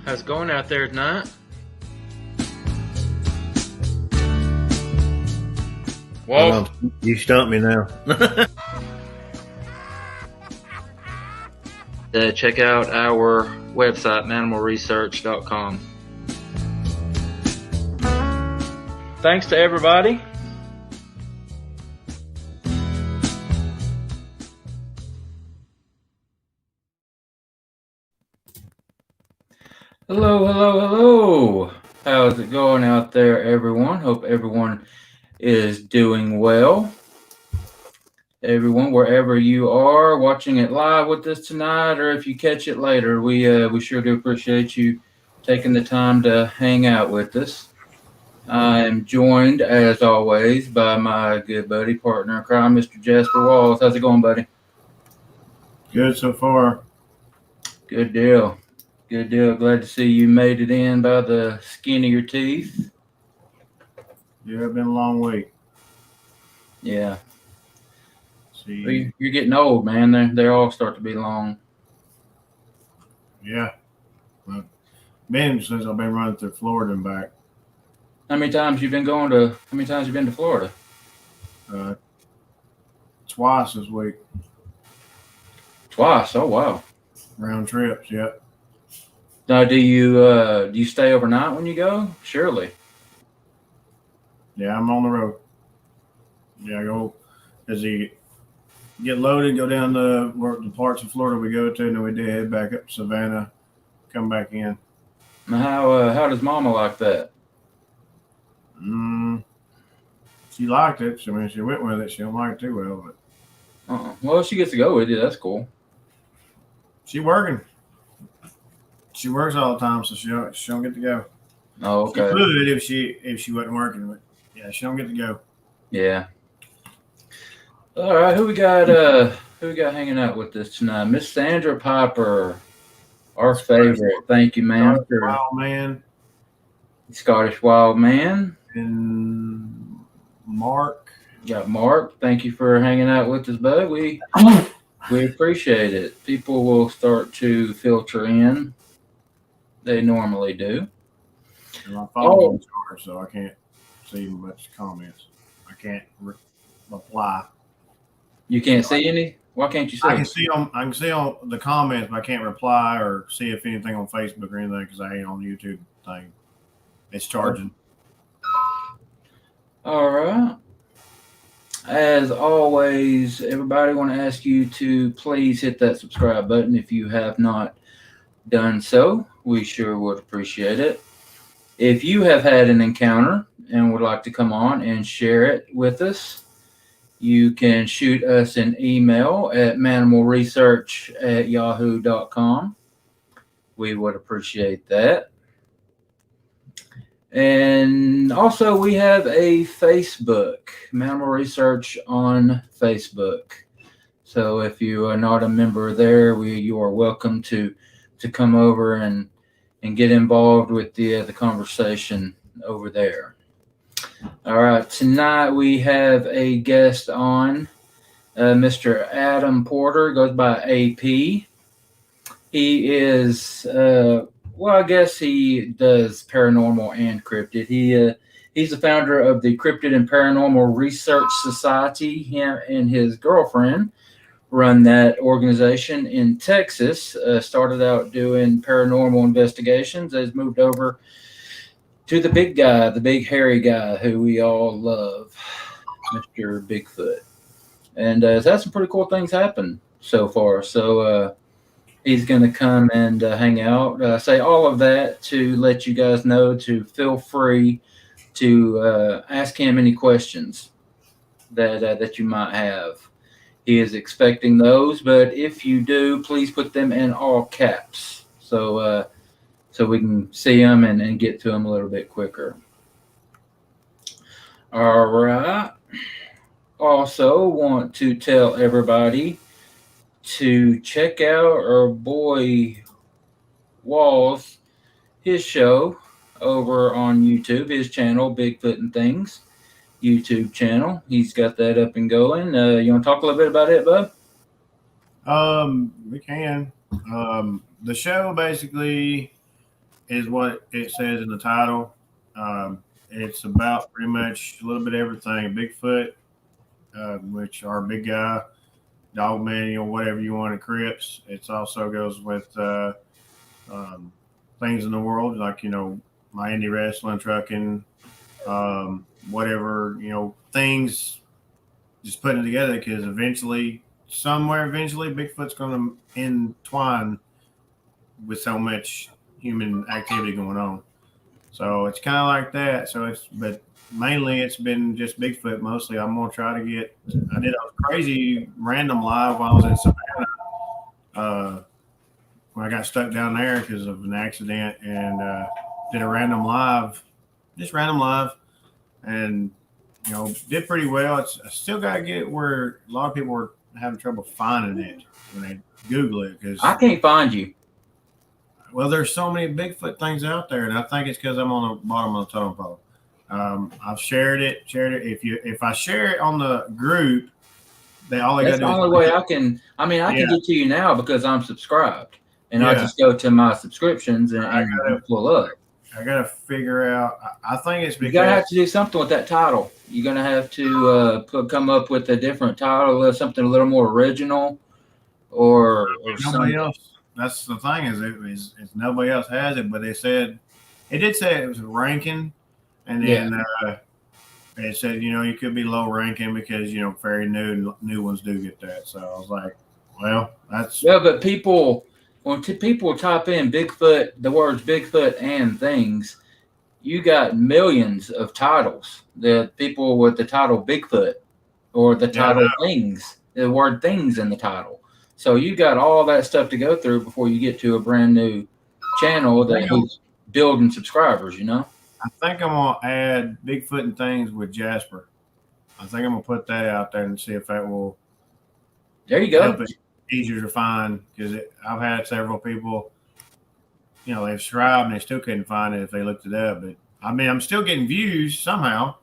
How's it going out there tonight? Well, you stumped me now. Check out our website, MannimalResearch.com. Thanks to everybody. Hello. How's it going out there, everyone? Hope everyone is doing well. Everyone, wherever you are watching it live with us tonight, or if you catch it later, we sure do appreciate you taking the time to hang out with us. I am joined, as always, by my good buddy, partner in crime, Mr. Jasper Walls. How's it going, buddy? Good so far. Good deal. Glad to see you made it in by the skin of your teeth. Yeah, it's been a long week. Yeah. See, You're getting old, man. They all start to be long. Yeah. Well, been since I've been running through Florida and back. How many times you been to Florida? Twice this week. Twice. Oh, wow. Round trips, yep. Now, do you stay overnight when you go? Surely. Yeah, I'm on the road. Yeah, I go as you get loaded, go down to the parts of Florida we go to, and then we did head back up to Savannah, come back in. Now, how does Mama like that? She liked it. She went with it. She don't like it too well, but Well, she gets to go with you. That's cool. She working. She works all the time, so she don't get to go. Oh, okay. She could if she wasn't working, but yeah, she don't get to go. Yeah. All right, who we got hanging out with us tonight? Miss Sandra Piper, our favorite. Thank you, ma'am. Wild man. Scottish Wild Man. And Mark. Got Mark. Thank you for hanging out with us, bud. We appreciate it. People will start to filter in. They normally do. And my phone is charged, so I can't see much comments. I can't reply. You can't see any? Why can't you see? I can see on the comments, but I can't reply or see if anything on Facebook or anything because I ain't on the YouTube thing. It's charging. All right. As always, everybody want to ask you to please hit that subscribe button if you have not done so. We sure would appreciate it. If you have had an encounter and would like to come on and share it with us, you can shoot us an email at mannimalresearch@yahoo.com. We would appreciate that. And also, we have a Facebook, Mannimal Research on Facebook. So if you are not a member there, you are welcome to come over and get involved with the conversation over there. All right, tonight we have a guest on, Mr. Adam Porter, goes by AP. He is, I guess he does paranormal and cryptid. He's the founder of the Cryptid and Paranormal Research Society. Him and his girlfriend run that organization in Texas. Started out doing paranormal investigations. Has moved over to the big guy, the big hairy guy who we all love, Mr. Bigfoot. And has had some pretty cool things happen so far. So he's going to come and hang out. Say all of that to let you guys know to feel free to ask him any questions that you might have. He is expecting those, but if you do, please put them in all caps so we can see them and get to them a little bit quicker. All right. Also want to tell everybody to check out our boy Walls, his show over on YouTube, his channel, Bigfoot and Things YouTube channel. He's got that up and going. You want to talk a little bit about it, bud? We can. The show basically is what it says in the title. It's about pretty much a little bit of everything. Bigfoot, which are big guy, dog man, whatever you want, Crips. It also goes with um, things in the world, like my indie wrestling, trucking, whatever things. Just putting it together because eventually, Bigfoot's going to entwine with so much human activity going on. So it's kind of like that. But mainly it's been just Bigfoot mostly. I'm gonna try to get. I did a crazy random live while I was in Savannah. When I got stuck down there because of an accident, and did a random live, and did pretty well. I still got to get it where a lot of people were having trouble finding it when they Google it because I can't find you. well, there's so many Bigfoot things out there, and I think it's because I'm on the bottom of the totem pole. I've shared it. If I share it on the group, all they got That's to the do is only way I can. I mean, I can yeah, get to you now because I'm subscribed, and I yeah. just go to my subscriptions and pull up. I gotta figure out. I think it's You because gotta have to do something with that title. You're gonna have to come up with a different title, something a little more original, or nobody something. else. That's the thing is nobody else has it, but it did say it was a ranking, and then it said you could be low ranking because very new ones do get that. So I was like, well, that's But when people type in Bigfoot, the words Bigfoot and things, you got millions of titles. The people with the title Bigfoot or the yeah, title things, the word things in the title. So you got all that stuff to go through before you get to a brand new channel who's building subscribers. I think I'm gonna add Bigfoot and things with Jasper. I think I'm gonna put that out there and see if that will There you go. help it easier to find because I've had several people, they've subscribed and they still couldn't find it if they looked it up. But I mean, I'm still getting views somehow.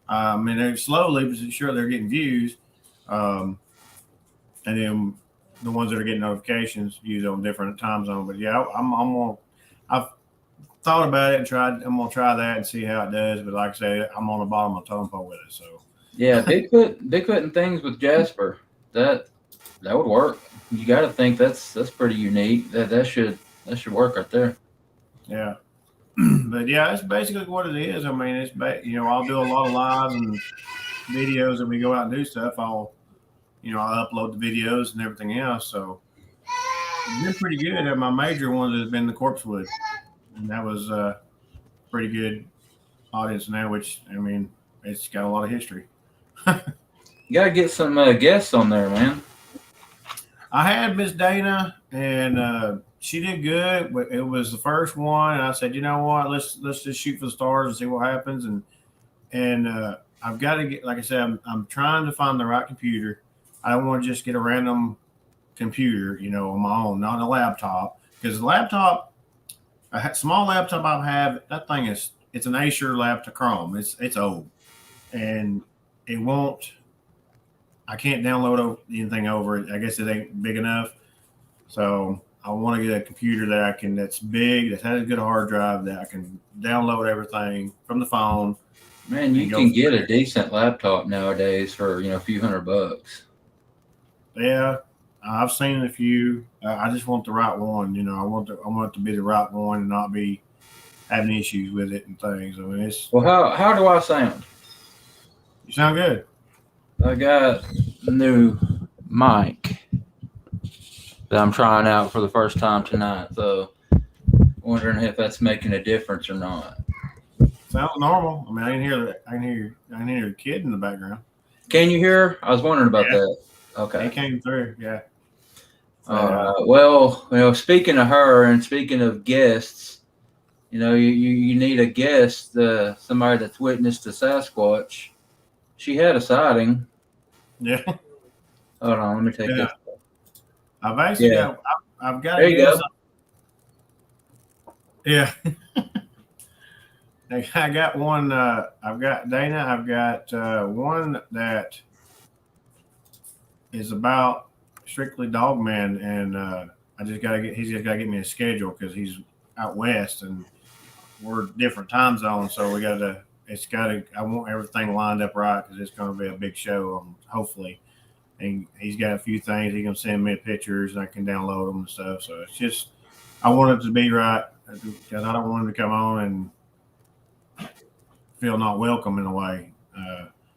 I mean, they're slowly, but sure they're getting views. And then the ones that are getting notifications use on different time zone. But yeah, I've thought about it and tried. I'm gonna try that and see how it does. But like I say, I'm on the bottom of the totem pole with it. So yeah, Bigfoot and things with Jasper. That would work. You got to think that's pretty unique. That should work right there. yeah. But yeah, that's basically what it is. I mean, I'll do a lot of lives and videos, and we go out and do stuff. I'll upload the videos and everything else. So it's been pretty good. And my major one has been the Corpsewood, and that was pretty good audience now. Which I mean, it's got a lot of history. You got to get some guests on there, man. I had Miss Dana, and she did good. But it was the first one, and I said, you know what, let's just shoot for the stars and see what happens. And I've got to get, like I said, I'm trying to find the right computer. I don't want to just get a random computer, on my own, not a laptop, because the laptop, small laptop I have, that thing it's an Acer laptop Chrome. It's old, and it won't. I can't download anything over it. I guess it ain't big enough. So I want to get a computer that's big, that has a good hard drive, that I can download everything from the phone. Man, you can get a decent laptop nowadays for a few $100. Yeah, I've seen a few. I just want the right one. I want it to be the right one and not be having issues with it and things. I mean, well, how do I sound? You sound good. I got a new mic that I'm trying out for the first time tonight, so wondering if that's making a difference or not. Sounds normal. I mean, I can hear a kid in the background. Can you hear? I was wondering about that. Okay. It came through. Yeah. All right. Well, speaking of her and speaking of guests, you need a guest, somebody that's witnessed a Sasquatch. She had a sighting. Yeah. Hold on, let me take this. I've actually I've got there to you go. Yeah. I got one. I've got Dana. I've got one that is about strictly Dogman, and he's just got to get me a schedule because he's out west, and we're different time zones, so I want everything lined up right because it's going to be a big show, hopefully. And he's got a few things. He's going to send me pictures, and I can download them and stuff. So it's just, I want it to be right because I don't want him to come on and feel not welcome in a way.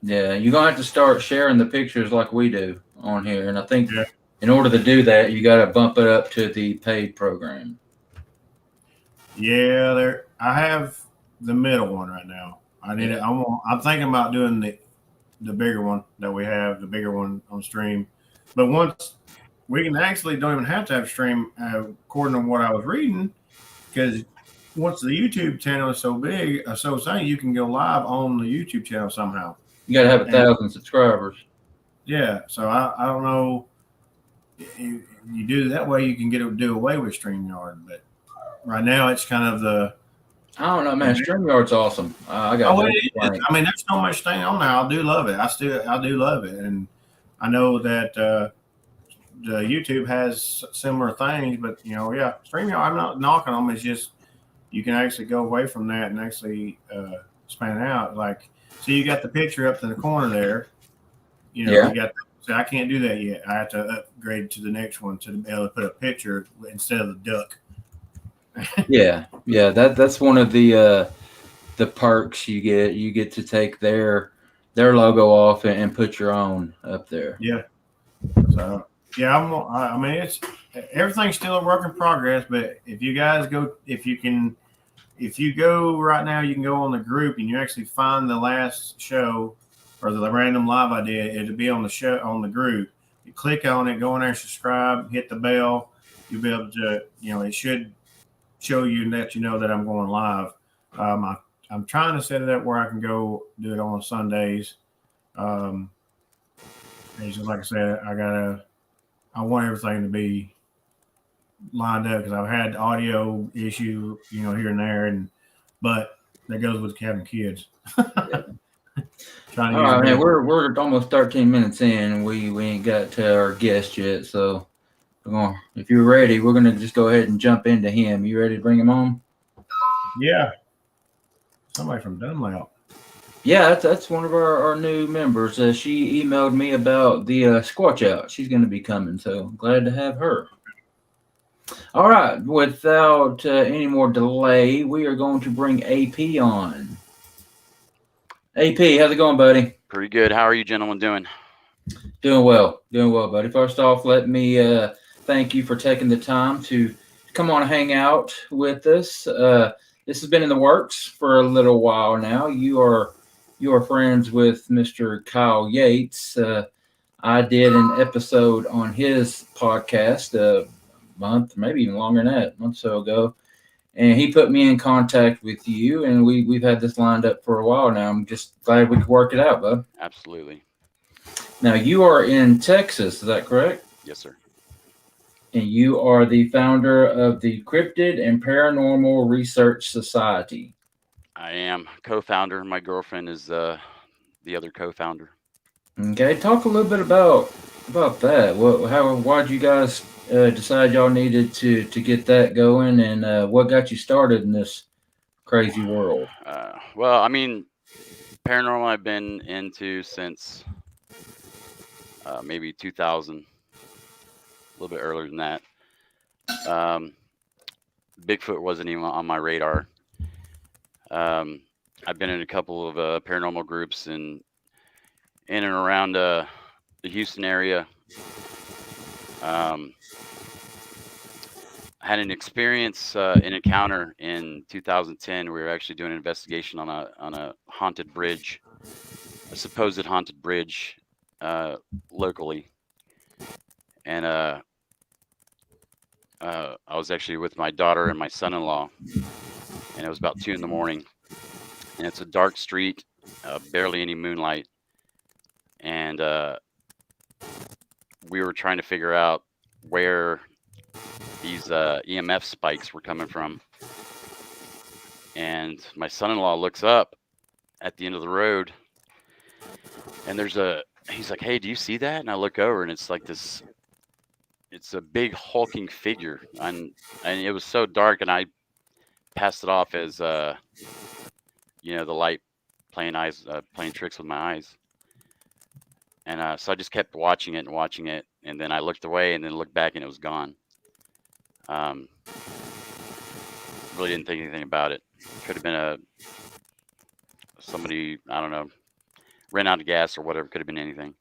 Yeah, you're gonna have to start sharing the pictures like we do on here, and I think Yeah. in order to do that, you got to bump it up to the paid program. Yeah, I have the middle one right now. I need it. I'm thinking about doing the bigger one that we have, the bigger one on stream. But once we can actually don't even have to have stream according to what I was reading, because once the YouTube channel is so big, so saying you can go live on the YouTube channel somehow. You got to have 1,000 subscribers. Yeah, so I don't know. You do that way, you can do away with StreamYard, but right now it's kind of the. I don't know, man. StreamYard's awesome. I got. I mean, there's so much thing on there. I do love it. I do love it, and I know that the YouTube has similar things, but yeah, StreamYard. I'm not knocking them. It's just you can actually go away from that and actually span out. Like, so you got the picture up in the corner there. You got. So I can't do that yet. I have to upgrade to the next one to be able to put a picture instead of the duck. yeah, that's one of the perks you get. You get to take their logo off and put your own up there. Yeah. So yeah, I mean everything's still a work in progress. But if you guys go, if you go right now, you can go on the group and you actually find the last show or the random live I did. It'll be on the show on the group. You click on it, go in there, subscribe, hit the bell. You'll be able to, it should show you and let you know that I'm going live. I'm trying to set it up where I can go do it on Sundays. And just like I said, I want everything to be lined up because I've had audio issue, here and there, but that goes with having kids. Yeah. All right, man. We're almost 13 minutes in, and we ain't got to our guest yet. So, if you're ready, we're gonna just go ahead and jump into him. You ready to bring him on? Yeah. Somebody from Dunlap. Yeah, that's one of our new members. She emailed me about the Squatch Out. She's going to be coming, so glad to have her. All right, without any more delay, we are going to bring AP on. AP, how's it going, buddy? Pretty good. How are you gentlemen doing? Doing well, buddy. First off, let me thank you for taking the time to come on and hang out with us. This has been in the works for a little while now. You are friends with Mr. Kyle Yates. I did an episode on his podcast a month, maybe even longer than that, a month or so ago. And he put me in contact with you, and we've had this lined up for a while now. I'm just glad we could work it out, bud. Absolutely. Now, you are in Texas, is that correct? Yes, sir. And you are the founder of the Cryptid and Paranormal Research Society. I am co-founder. My girlfriend is the other co-founder. Okay, talk a little bit about that. Why'd you guys decide y'all needed to get that going, and what got you started in this crazy world? Well, I mean, paranormal I've been into since maybe 2000, a little bit earlier than that. Bigfoot wasn't even on my radar. I've been in a couple of paranormal groups in and around the Houston area. Had an experience, an encounter in 2010. We were actually doing an investigation on a haunted bridge, a supposed haunted bridge, locally, and I was actually with my daughter and my son-in-law, and it was about 2 a.m. And it's a dark street, barely any moonlight, and we were trying to figure out where these EMF spikes were coming from. And my son-in-law looks up at the end of the road, and he's like, "Hey, do you see that?" And I look over, and it's like this. It's a big hulking figure, and it was so dark, and I passed it off as the light playing tricks with my eyes. And so I just kept watching it, and then I looked away and then looked back and it was gone. Really didn't think anything about it. Could have been somebody, I don't know, ran out of gas or whatever. Could have been anything.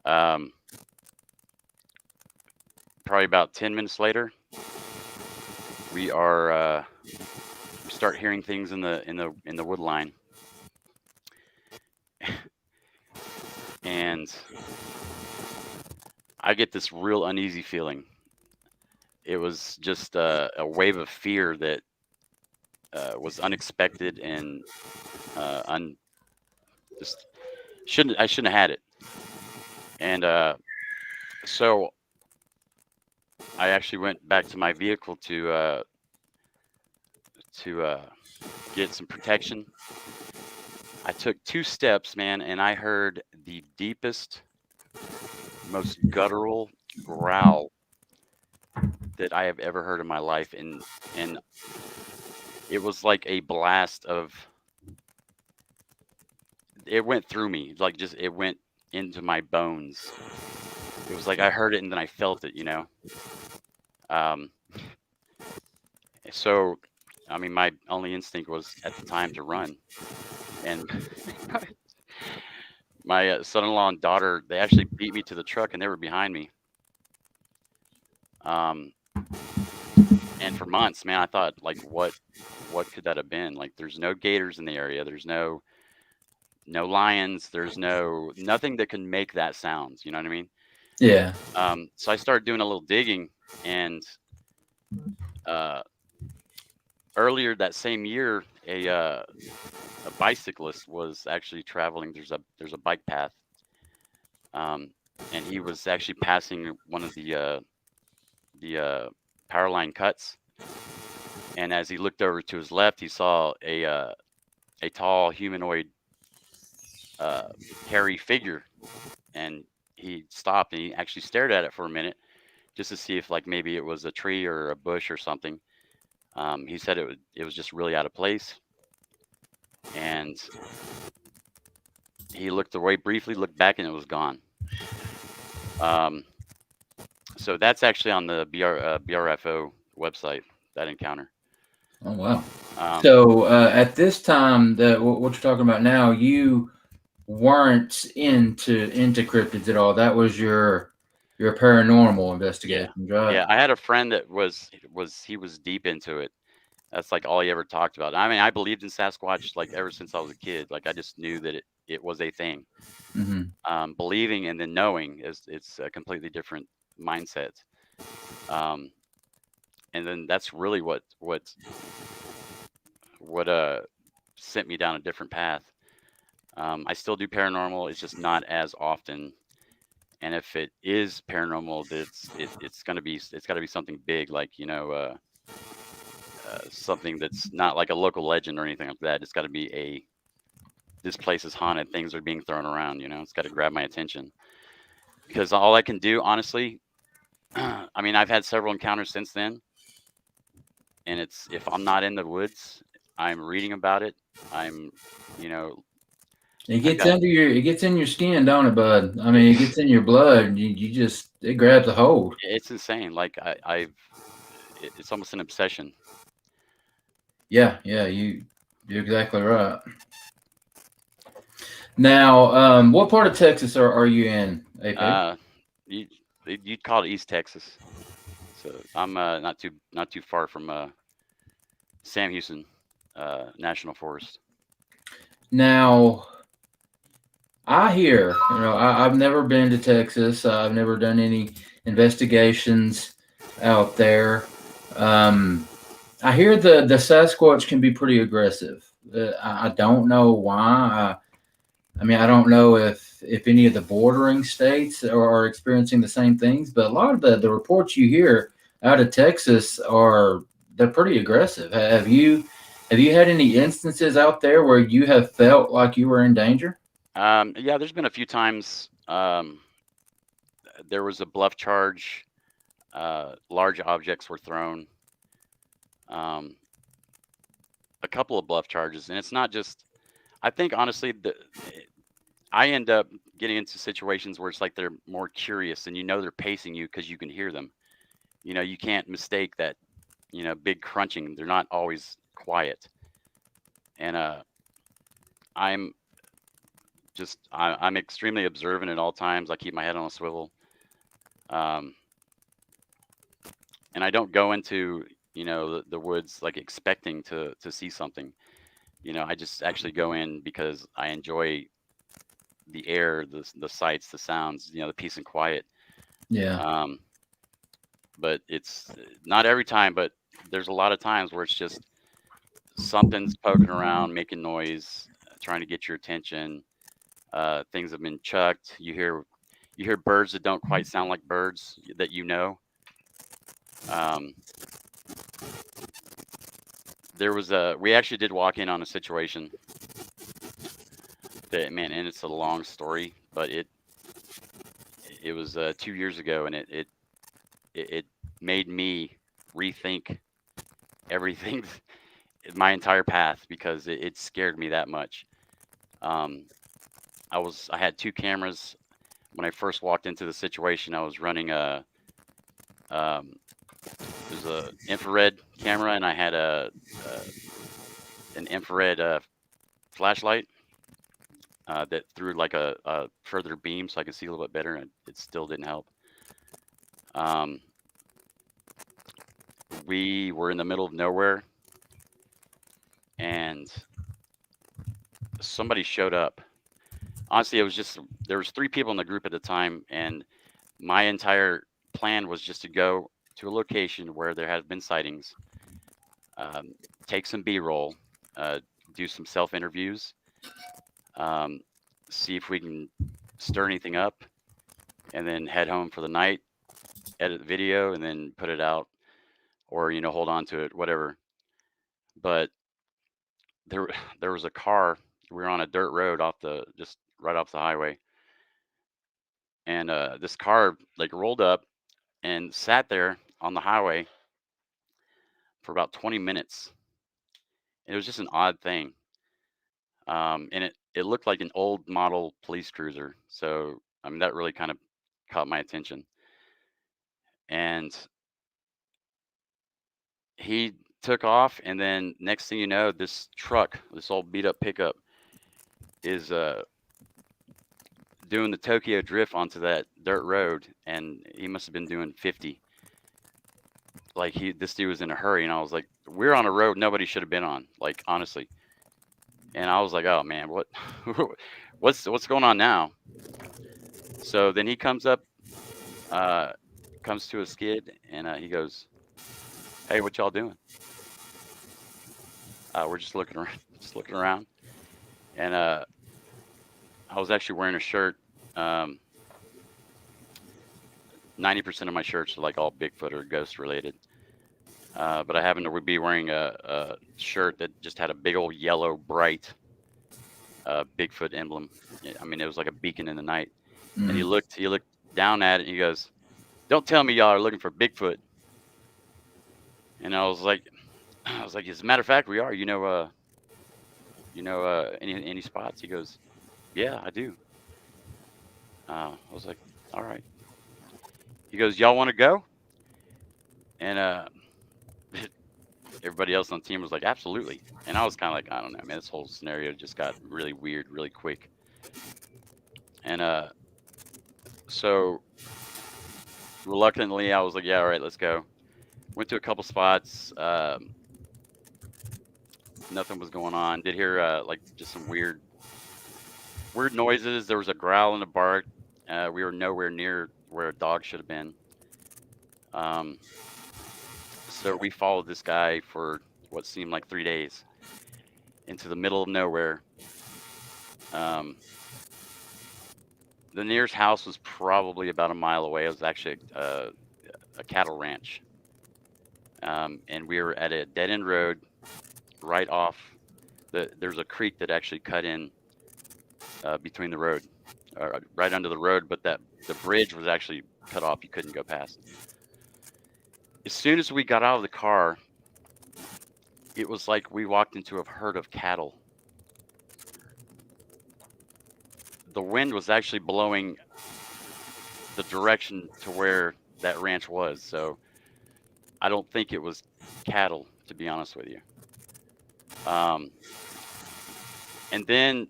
Probably about 10 minutes later, we start hearing things in the wood line, and I get this real uneasy feeling. It was just a wave of fear that was unexpected and I shouldn't have had it. And so I actually went back to my vehicle to get some protection. I took 2 steps, man, and I heard the deepest, most guttural growl that I have ever heard in my life, and it was like a blast of. It went through me, like it went into my bones. It was like I heard it and then I felt it, So, I mean, my only instinct was at the time to run, and my son-in-law and daughter, they actually beat me to the truck and they were behind me. And for months, man, I thought, like, what could that have been? Like, there's no gators in the area. There's no lions. There's nothing that can make that sound. You know what I mean? Yeah. So I started doing a little digging, and earlier that same year, a bicyclist was actually traveling. There's a bike path, and he was actually passing one of the power line cuts. And as he looked over to his left, he saw a tall humanoid, hairy figure, and he stopped and he actually stared at it for a minute, just to see if, like, maybe it was a tree or a bush or something. He said it was just really out of place, and he looked away briefly, looked back, and it was gone. So that's actually on the BRFO website, that encounter. Oh wow. So at this time, what you're talking about now, you weren't into cryptids at all. That was your paranormal investigations, right? Yeah, I had a friend that was deep into it. That's like all he ever talked about. I mean, I believed in Sasquatch like ever since I was a kid. Like, I just knew that it was a thing. Mm-hmm. Believing and then knowing it's a completely different mindset. And then that's really what sent me down a different path. I still do paranormal. It's just not as often. And if it is paranormal, it's got to be something big, like, something that's not like a local legend or anything like that. It's got to be this place is haunted. Things are being thrown around. It's got to grab my attention, because all I can do, honestly, I mean, I've had several encounters since then, and it's, if I'm not in the woods, I'm reading about it. I'm, It gets it gets in your skin, don't it, bud? I mean, it gets in your blood. You just, it grabs a hold. It's insane. Like, it's almost an obsession. Yeah, you're exactly right. Now, what part of Texas are you in, AP? You'd call it East Texas. So I'm not too far from Sam Houston National Forest. Now, I hear, I've never been to Texas. I've never done any investigations out there. I hear the Sasquatch can be pretty aggressive. I don't know why. I mean, I don't know if any of the bordering states are experiencing the same things, but a lot of the reports you hear out of Texas they're pretty aggressive. Have you had any instances out there where you have felt like you were in danger? Yeah, there's been a few times. There was a bluff charge. Large objects were thrown. couple of bluff charges, and it's not just. I think honestly, I end up getting into situations where it's like they're more curious, and they're pacing you because you can hear them. You can't mistake that. Big crunching. They're not always quiet, and I'm I'm extremely observant at all times. I keep my head on a swivel, and I don't go into the woods like expecting to see something. I just actually go in because I enjoy the air, the sights, the sounds, the peace and quiet. Yeah. But it's not every time, but there's a lot of times where it's just something's poking around, making noise, trying to get your attention. Things have been chucked. You hear birds that don't quite sound like birds that we actually did walk in on a situation that, man, and it's a long story, but it was 2 years ago, and it made me rethink everything, my entire path, because it scared me that much. I had 2 cameras when I first walked into the situation. I was running there's a infrared camera, and I had an infrared flashlight that threw like a further beam so I could see a little bit better, and it still didn't help. We were in the middle of nowhere, and somebody showed up. Honestly, there was 3 people in the group at the time, and my entire plan was just to go to a location where there had been sightings, take some B-roll, do some self-interviews, see if we can stir anything up, and then head home for the night, edit the video, and then put it out, or hold on to it, whatever. But there was a car. We were on a dirt road just right off the highway, and this car like rolled up and sat there on the highway for about 20 minutes. It was just an odd thing, and it looked like an old model police cruiser. So I mean, that really kind of caught my attention. And he took off, and then next thing you know, this truck, this old beat up pickup, is doing the Tokyo drift onto that dirt road, and he must have been doing 50. Like this dude was in a hurry, and I was like, we're on a road nobody should have been on, like, honestly. And I was like, oh man, what's going on now? So then he comes up, comes to a skid, and he goes, hey, what y'all doing? We're just looking around, and I was actually wearing a shirt. 90% of my shirts are like all Bigfoot or ghost related, but I happened to be wearing a shirt that just had a big old yellow bright Bigfoot emblem. I mean, it was like a beacon in the night. And he looked down at it, and he goes, don't tell me y'all are looking for Bigfoot. And I was like, as a matter of fact, we are. Any spots? He goes, yeah, I do. I was like, all right. He goes, y'all want to go? And everybody else on the team was like, absolutely. And I was kind of like, I don't know, man, this whole scenario just got really weird really quick. And so reluctantly, I was like, yeah, all right, let's go. Went to a couple spots. Nothing was going on. Did hear like just some weird noises. There was a growl and a bark. We were nowhere near where a dog should have been. So we followed this guy for what seemed like 3 days into the middle of nowhere. The nearest house was probably about a mile away. It was actually a cattle ranch. And we were at a dead-end road right off. There's a creek that actually cut in between the road, right under the road, but the bridge was actually cut off. You couldn't go past. As soon as we got out of the car, it was like we walked into a herd of cattle. The wind was actually blowing the direction to where that ranch was. So I don't think it was cattle, to be honest with you. And then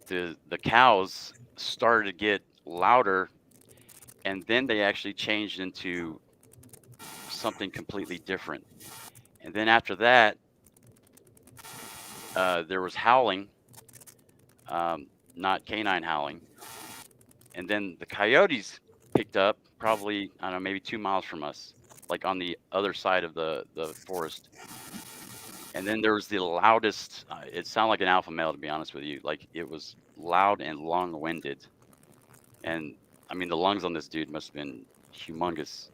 the cows started to get louder, and then they actually changed into something completely different. And then after that, there was howling, not canine howling. And then the coyotes picked up probably, I don't know, maybe 2 miles from us, like on the other side of the forest. And then there was the loudest, it sounded like an alpha male, to be honest with you. Like, it was loud and long-winded. And, I mean, the lungs on this dude must have been humongous.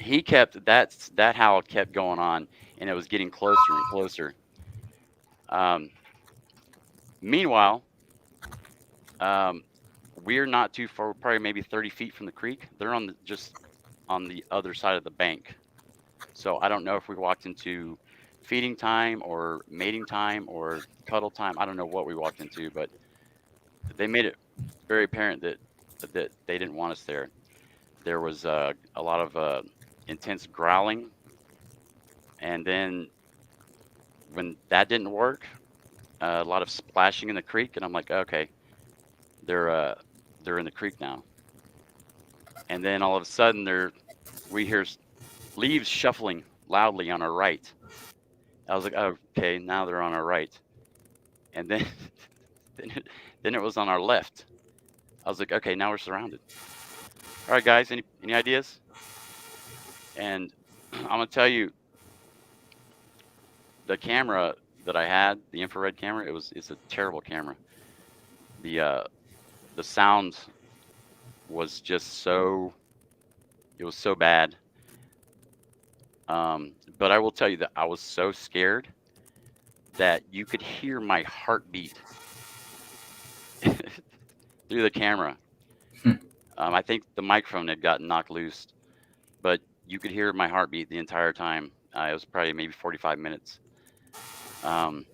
He kept, that howl kept going on, and it was getting closer and closer. Meanwhile, we're not too far, probably maybe 30 feet from the creek. They're on just on the other side of the bank. So I don't know if we walked into feeding time or mating time or cuddle time. I don't know what we walked into, but they made it very apparent that they didn't want us there. There was a lot of intense growling, and then when that didn't work, a lot of splashing in the creek, and I'm like, okay, they're in the creek now. And then all of a sudden, we hear leaves shuffling loudly on our right. I was like, oh, okay, now they're on our right. And then then it was on our left. I was like, okay, now we're surrounded. All right, guys, any ideas? And I'm gonna tell you, the camera that I had, the infrared camera, it's a terrible camera. The sound was just so bad. But I will tell you that I was so scared that you could hear my heartbeat through the camera. I think the microphone had gotten knocked loose, but you could hear my heartbeat the entire time. It was probably maybe 45 minutes. When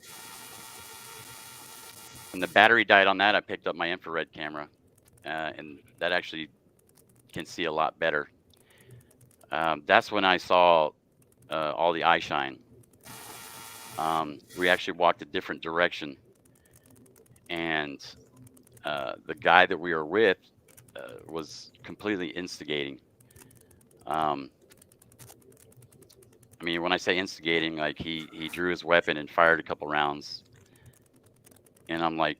the battery died on that, I picked up my infrared camera, and that actually can see a lot better. That's when I saw all the eye shine. We actually walked a different direction, and the guy that we were with was completely instigating. I mean, when I say instigating, like he drew his weapon and fired a couple rounds, and I'm like,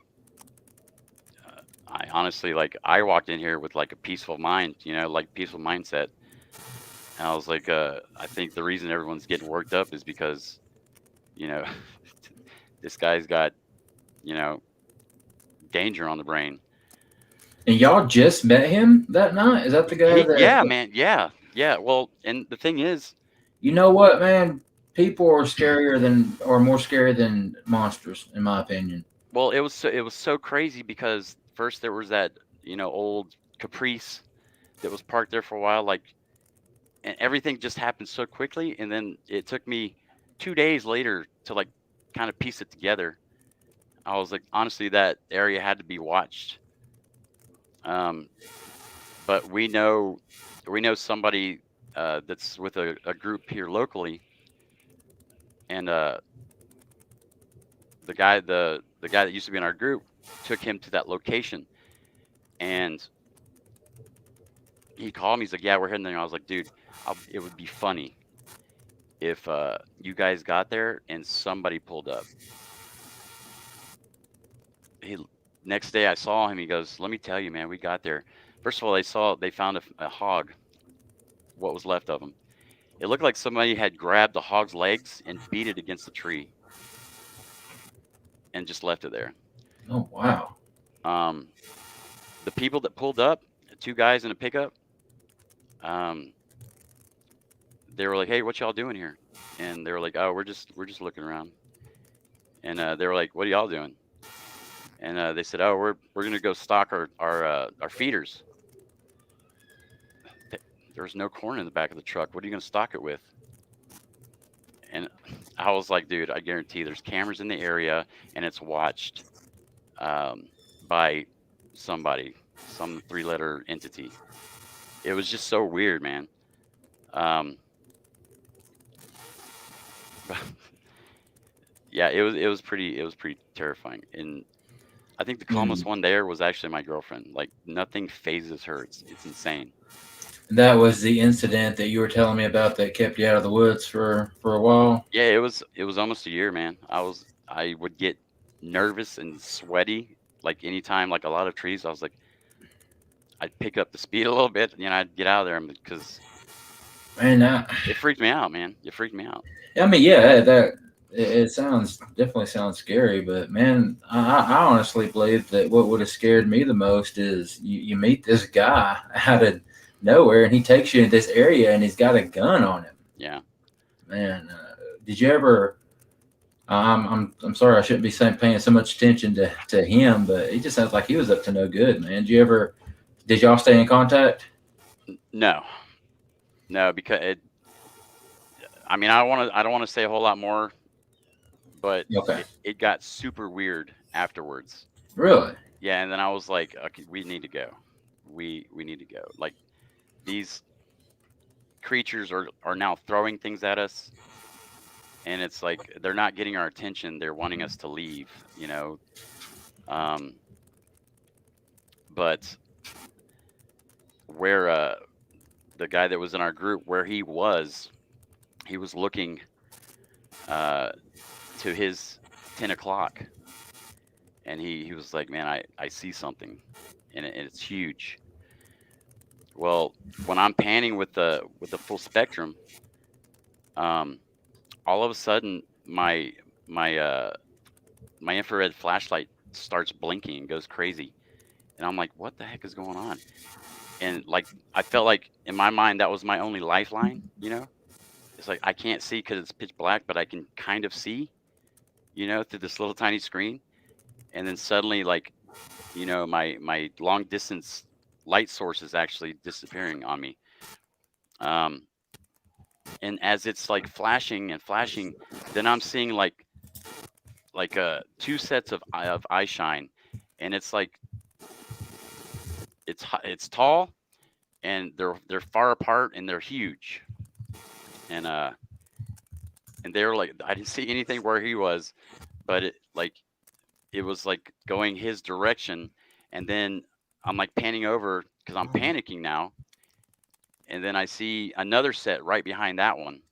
I honestly, like, I walked in here with like a peaceful mind, like peaceful mindset, and I was like, I think the reason everyone's getting worked up is because, this guy's got, danger on the brain. And y'all just met him that night? Is that the guy that? Yeah, man. Yeah. Well, and the thing is, you know what, man? People are more scary than monsters, in my opinion. Well, it was so crazy because first there was that, old Caprice that was parked there for a while, like, and everything just happened so quickly, and then it took me 2 days later to like kind of piece it together. I was like, honestly, that area had to be watched. But we know somebody that's with a group here locally, and the guy that used to be in our group took him to that location, and he called me. He's like, yeah, we're heading there. And I was like, dude, it would be funny if you guys got there and somebody pulled up. Next day I saw him. He goes, let me tell you, man, we got there. First of all, they found a hog, what was left of him. It looked like somebody had grabbed the hog's legs and beat it against the tree and just left it there. Oh, wow. The people that pulled up, 2 guys in a pickup, they were like, hey, what y'all doing here? And they were like, oh, we're just looking around. And they were like, what are y'all doing? And they said, oh, we're gonna go stock our feeders. there's no corn in the back of the truck. What are you going to stock it with? And I was like, dude, I guarantee there's cameras in the area, and it's watched by somebody, some 3-letter entity. It was just so weird, man. Yeah, it was pretty terrifying. And I think the calmest one there was actually my girlfriend. Like, nothing phases her. It's insane. That was the incident that you were telling me about that kept you out of the woods for a while. Yeah, it was almost a year, man. I would get nervous and sweaty like anytime, like a lot of trees. I was like, I'd pick up the speed a little bit, I'd get out of there because Man, it freaked me out, man. It freaked me out. I mean, yeah, it sounds definitely sounds scary, but man, I honestly believe that what would have scared me the most is you meet this guy out of nowhere and he takes you in this area and he's got a gun on him. Yeah, man. Did you ever? I'm sorry, I shouldn't be paying so much attention to him, but he just sounds like he was up to no good, man. Did y'all stay in contact? no, because I mean, I don't want to say a whole lot more, but Okay. it got super weird afterwards. Really? Yeah, and then I was like, okay, we need to go. We need to go. Like, these creatures are now throwing things at us, and it's like they're not getting our attention. They're wanting us to leave, But where the guy that was in our group, where he was looking to his 10 o'clock, and he was like, man, I see something, and it's huge. Well, when I'm panning with the full spectrum, all of a sudden my infrared flashlight starts blinking and goes crazy, and I'm like, what the heck is going on? And like, I felt like in my mind that was my only lifeline. It's like I can't see because it's pitch black, but I can kind of see, through this little tiny screen. And then suddenly, like, my long distance light source is actually disappearing on me. And as it's like flashing and flashing, then I'm seeing like 2 sets of eye shine, and it's like it's tall, and they're far apart, and they're huge. And they were like, I didn't see anything where he was, but it was like going his direction. And then I'm like panning over because I'm panicking now. And then I see another set right behind that one,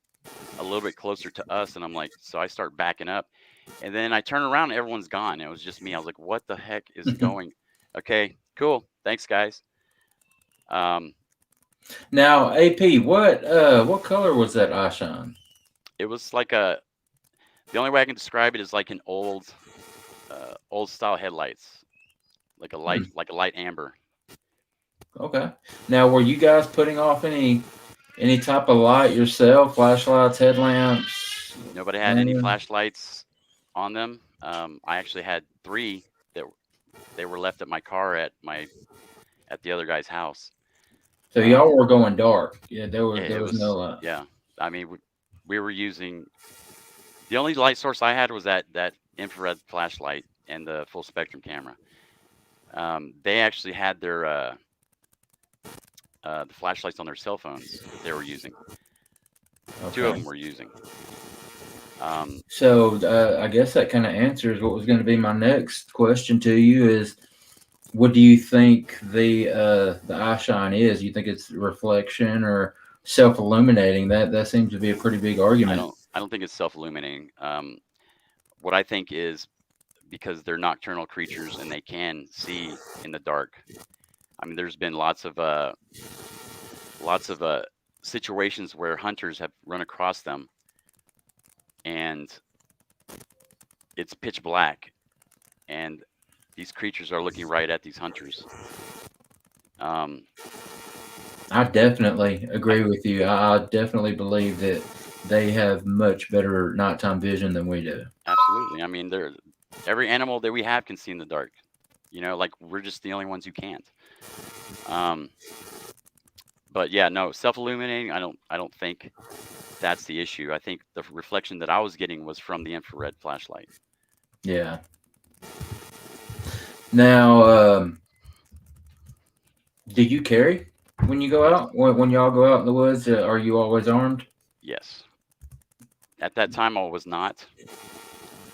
a little bit closer to us. And I'm like, so I start backing up. And then I turn around and everyone's gone. It was just me. I was like, what the heck is going? Okay, cool. Thanks, guys. Now, AP, what color was that eye shine? It was like the only way I can describe it is like an old style headlights, like a light amber. Okay. Now, were you guys putting off any type of light yourself? Flashlights, headlamps? Nobody had any flashlights on them. I actually had 3 that they were left at my car at the other guy's house. So y'all were going dark. Yeah, there was no light. Yeah, I mean, we were using the only light source I had was that infrared flashlight and the full spectrum camera. They actually had their the flashlights on their cell phones that they were using. Okay. 2 of them were using. So I guess that kind of answers what was going to be my next question to you is, what do you think the eye shine is? You think it's reflection or self-illuminating? That seems to be a pretty big argument. I don't think it's self-illuminating. What I think is because they're nocturnal creatures and they can see in the dark. I mean, there's been lots of situations where hunters have run across them, and it's pitch black, and these creatures are looking right at these hunters. I definitely agree with you. I definitely believe that they have much better nighttime vision than we do. Absolutely. I mean, every animal that we have can see in the dark. Like, we're just the only ones who can't. But yeah, no, self-illuminating, I don't think that's the issue. I think the reflection that I was getting was from the infrared flashlight. Yeah. Now, do you carry when you go Yes. out? When y'all go out in the woods, are you always armed? Yes. At that time, I was not,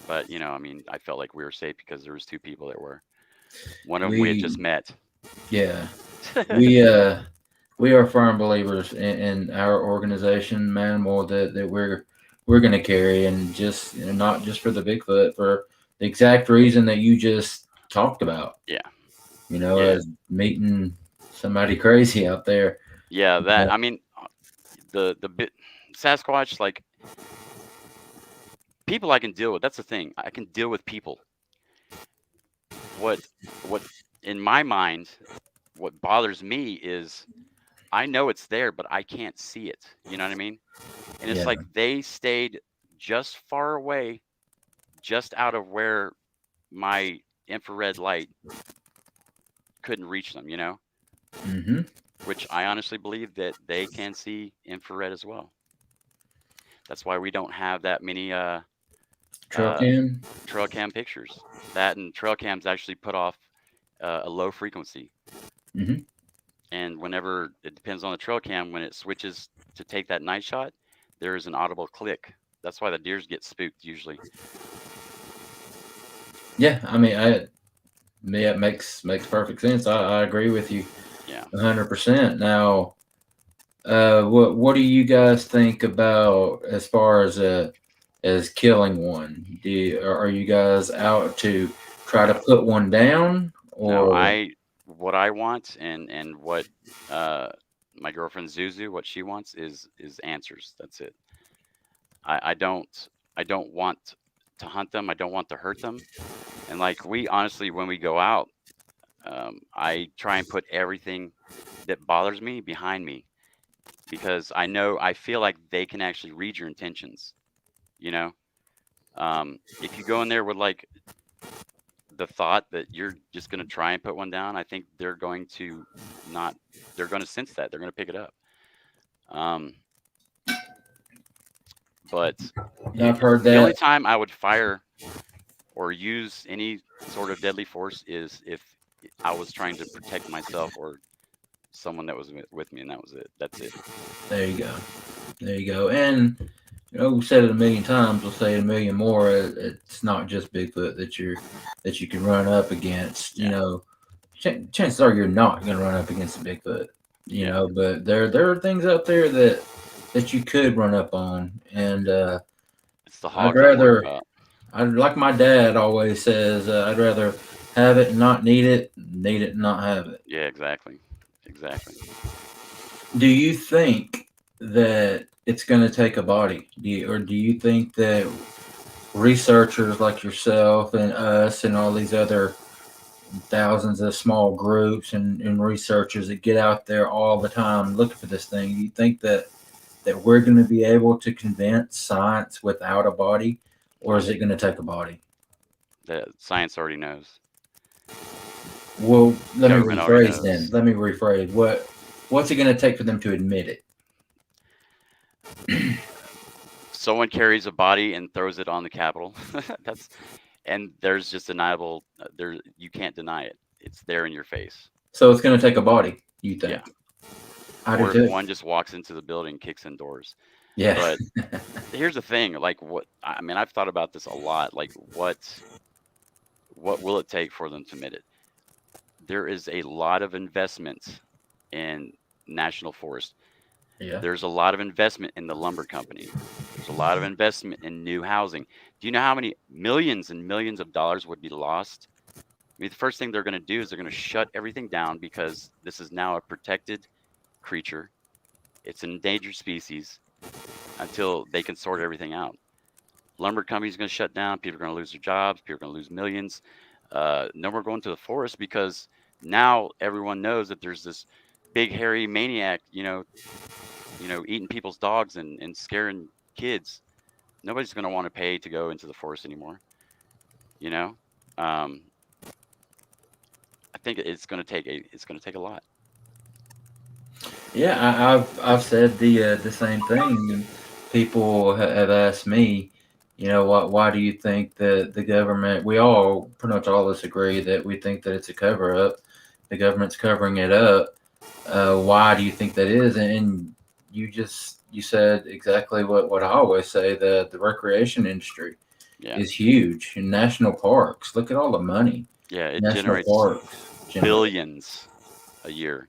but I mean, I felt like we were safe because there was two people that were. One of them we had just We, met. yeah, we are firm believers in our organization, Manimal, that we're going to carry, and just not just for the Bigfoot, for the exact reason that you just talked about. Yeah. Yeah. Yeah. Meeting somebody crazy out there. Yeah. That, I mean, the bit Sasquatch, like people I can deal with. That's the thing. I can deal with people. What in my mind, what bothers me is I know it's there, but I can't see it. You know what I mean? And it's Yeah. like they stayed just far away, just out of where my infrared light couldn't reach them, Mm-hmm. which I honestly believe that they can see infrared as well. That's why we don't have that many Trail cam. trail cam pictures. That and trail cams actually put off a low frequency. Mm-hmm. And whenever it depends on the trail cam, when it switches to take that night shot, there is an audible click. That's why the deers get spooked usually. Yeah, I mean, it makes perfect sense. I agree with you. Yeah. 100%. Now, what do you guys think about as far as killing one? Are you guys out to try to put one down, No, or what I want and what my girlfriend Zuzu, what she wants is answers. That's it. I don't want to hunt them. I don't want to hurt them. And like we honestly, when we go out, I try and put everything that bothers me behind me because I feel like they can actually read your intentions. You know, if you go in there with like the thought that you're just going to try and put one down, I think they're going to not. They're going to sense that. They're going to pick it up. But I've heard the only that. time I would fire or use any sort of deadly force is if I was trying to protect myself or someone that was with me, and that was it. That's it. There you go. There you go. And we've said it a million times. We'll say it a million more. It's not just Bigfoot that you can run up against. Yeah. Chances are you're not going to run up against a Bigfoot. Yeah. But there are things out there that you could run up on, and It's the I'd hogs I worry rather. about. I'd like my dad always says. I'd rather have it and not need it and not have it. Yeah, exactly. Exactly. Do you think that it's going to take a body? Or do you think that researchers like yourself and us and all these other thousands of small groups and researchers that get out there all the time looking for this thing, do you think that we're going to be able to convince science without a body, or is it going to take a body? The science already knows. Well, let me Government already rephrase then. knows. Let me rephrase. What's it going to take for them to admit it? Someone carries a body and throws it on the Capitol. And there's just deniable. You can't deny it. It's there in your face. So it's going to take a body, you think? Yeah. I Or do if too. one just walks into the building, kicks in doors. Yeah. But here's the thing. Like I mean, I've thought about this a lot. Like what will it take for them to admit it? There is a lot of investment in national forest. Yeah. There's a lot of investment in the lumber company. There's a lot of investment in new housing. Do you know how many millions and millions of dollars would be lost? I mean, the first thing they're going to do is they're going to shut everything down because this is now a protected creature. It's an endangered species until they can sort everything out. Lumber company's going to shut down. People are going to lose their jobs. People are going to lose millions. No more going to the forest because now everyone knows that there's this big hairy maniac, eating people's dogs and scaring kids. Nobody's going to want to pay to go into the forest anymore. I think it's going to take a lot. Yeah, I've said the same thing, and people have asked me, why do you think that the government? We all pretty much all of us agree that we think that it's a cover up. The government's covering it up. Why do you think that is? And you said exactly what I always say. The recreation industry Yeah. is huge in national parks. Look at all the money Yeah. It national generates parks generate, billions a year.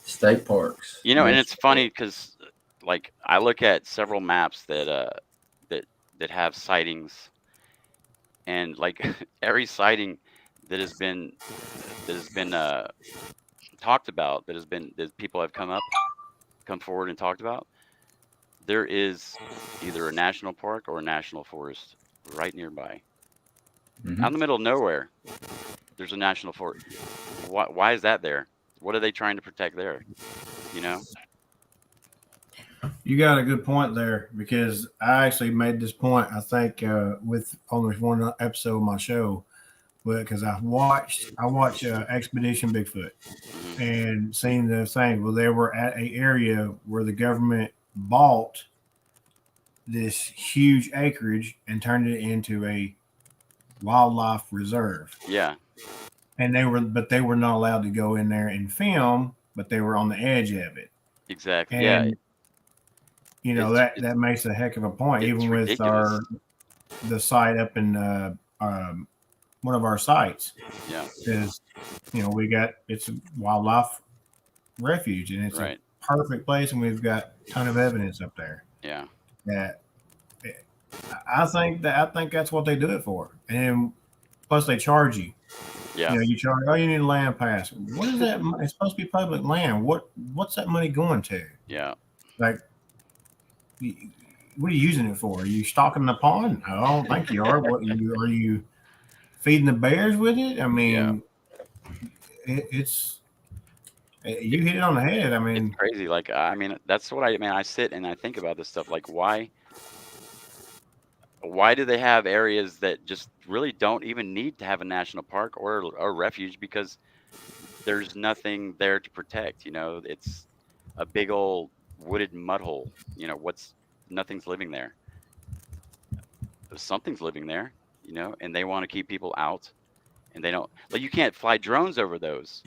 state parks, And it's national funny parks. because, like, I look at several maps that that have sightings, and like every sighting that has been talked about, that people have come forward and talked about, there is either a national park or a national forest right nearby. Out Hmm. in the middle of nowhere, there's a national forest. Why is that there? What are they trying to protect there? You know? You got a good point there because I actually made this point. I think with only one episode of my show, because I watched Expedition Bigfoot Hmm. and seen the thing. Well, they were at a area where the government bought this huge acreage and turned it into a wildlife reserve. Yeah. And they were not allowed to go in there and film, but they were on the edge of it. Exactly. Yeah. And that makes a heck of a point. It's Even with ridiculous. the site up in one of our sites, Yeah. is it's a wildlife refuge and it's a Right. perfect place, and we've got a ton of evidence up there Yeah. that I think that's what they do it for. And plus they charge you. Yeah. You charge. Oh, you need a land pass. What is that? It's supposed to be public land. What's that money going to? Yeah. Like, what are you using it for? Are you stocking the pond? I don't think you are. Are you feeding the bears with it? I Yeah. mean, it's you hit it on the head. I It's mean, crazy. Like, I mean, that's what I sit and I think about this stuff. Like, why do they have areas that just really don't even need to have a national park or a refuge, because there's nothing there to protect? It's a big old wooded mud hole. What's Nothing's living there. Something's living there, and they want to keep people out, and they don't, like, you can't fly drones over those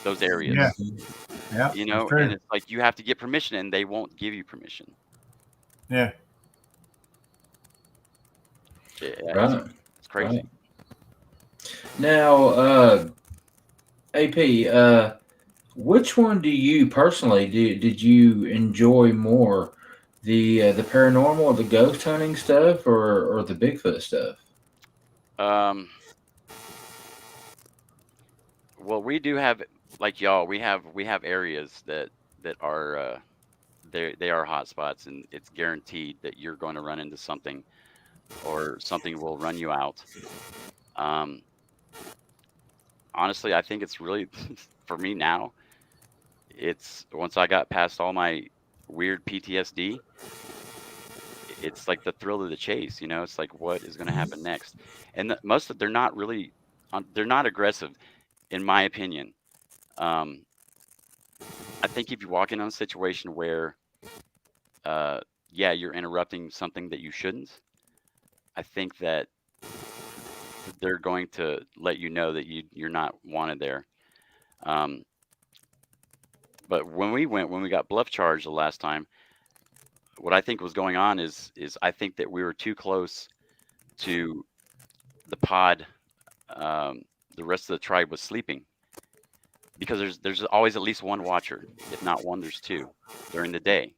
yeah, areas, yeah, that's and true. it's like you have to get permission, and they won't give you permission. Yeah. Yeah, Right, it's right. crazy. Now, AP, which one do you personally did you enjoy more, the paranormal, or the ghost hunting stuff, or the Bigfoot stuff? Um, well, we do have, like y'all, we have areas that are they are hot spots, and it's guaranteed that you're going to run into something, or something will run you out. Um, Honestly, I think it's really for me now. It's once I got past all my weird PTSD, it's like the thrill of the chase. It's like, what is going to happen next? And most of they're not really, they're not aggressive, in my opinion. Um, I think if you walk in on a situation where, yeah, you're interrupting something that you shouldn't, I think that they're going to let you know that you're not wanted there. Um, but when we got bluff charged the last time, what I think was going on is I think that we were too close to the pod. Um, the rest of the tribe was sleeping, because there's always at least one watcher, if not one, there's two during the day.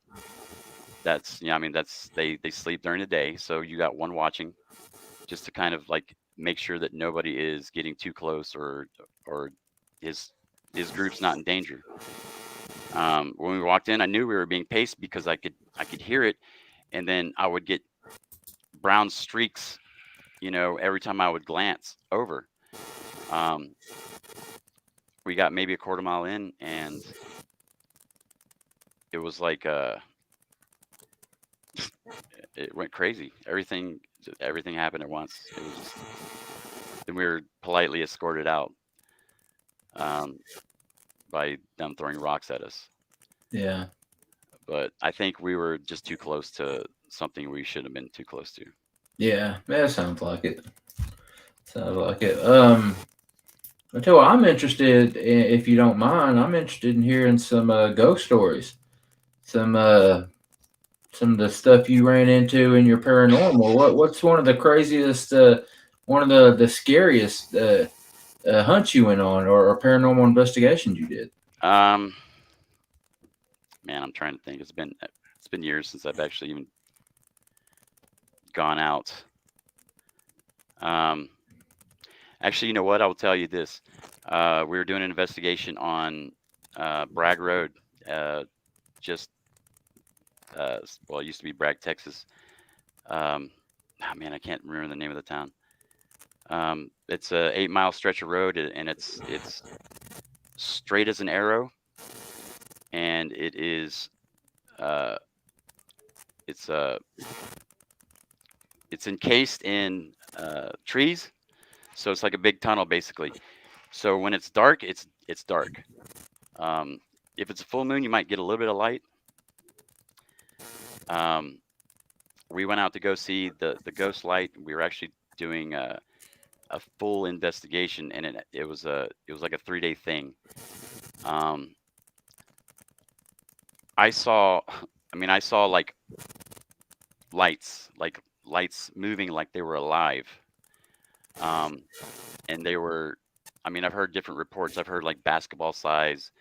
That's yeah, I mean they sleep during the day, so you got one watching, just to kind of like make sure that nobody is getting too close, or his his group's not in danger. When we walked in, I knew we were being paced because I could hear it, and then I would get brown streaks, every time I would glance over. Um, we got maybe a quarter mile in, and it was like it went crazy. Everything happened at once. It was just, then we were politely escorted out, um, by them throwing rocks at us. Yeah. But I think we were just too close to something we should have been too close to. Yeah. That sounds like it. Sounds like it. I tell you what, I'm interested in, if you don't mind, I'm interested in hearing some ghost stories. Some some of the stuff you ran into in your paranormal. What's one of the craziest, one of the scariest hunts you went on, or paranormal investigations you did? Um, Man, I'm trying to think. It's been years since I've actually even gone out. Um, Actually, you know what? I will tell you this. We were doing an investigation on Bragg Road, just well, it used to be Bragg, Texas. Man, I can't remember the name of the town. It's a 8 mile stretch of road, and it's straight as an arrow, and uh, it's uh, it's encased in trees, so it's like a big tunnel basically. So when it's dark, it's dark. Um, if it's a full moon, you might get a little bit of light. Um, we went out to go see the ghost light. We were actually doing a full investigation, and it was like a 3-day thing. Um, I saw, I saw lights moving like they were alive. Um, and they were, I've heard different reports. I've heard like basketball size.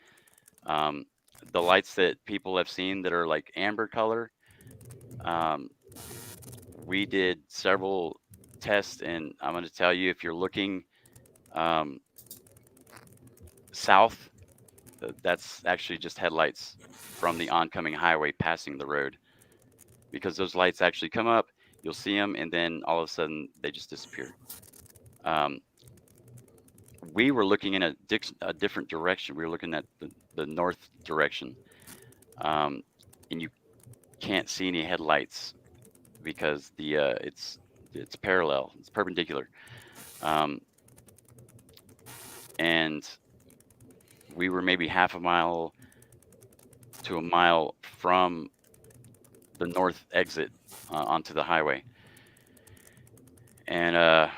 Um, the lights that people have seen that are like amber color. Um, we did several tests, and I'm going to tell you, if you're looking um, south, that's actually just headlights from the oncoming highway passing the road, because those lights actually come up, you'll see them, and then all of a sudden they just disappear. Um, we were looking in a different direction. We were looking at the north direction, um, and you can't see any headlights because it's parallel, it's perpendicular, um, and we were maybe half a mile to a mile from the north exit onto the highway, and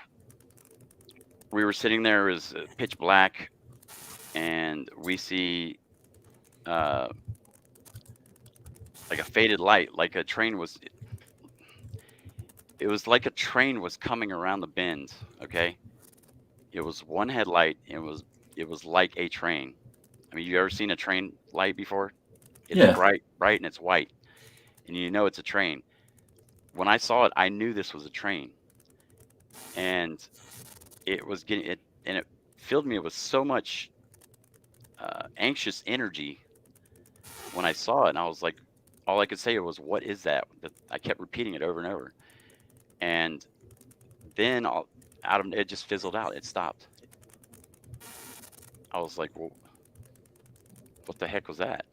we were sitting there. It was pitch black, and we see uh, like a faded light, like a train was. It was like a train was coming around the bend. Okay, it was one headlight. It was like a train. You ever seen a train light before? It's Yeah. bright, bright, and it's white, and you know it's a train. When I saw it, I knew this was a train, and it was getting it, and it filled me with so much anxious energy when I saw it, and I was like, all I could say was, "What is that?" I kept repeating it over and over, and then out of it just fizzled out. It stopped. I was like, "Well, what the heck was that?"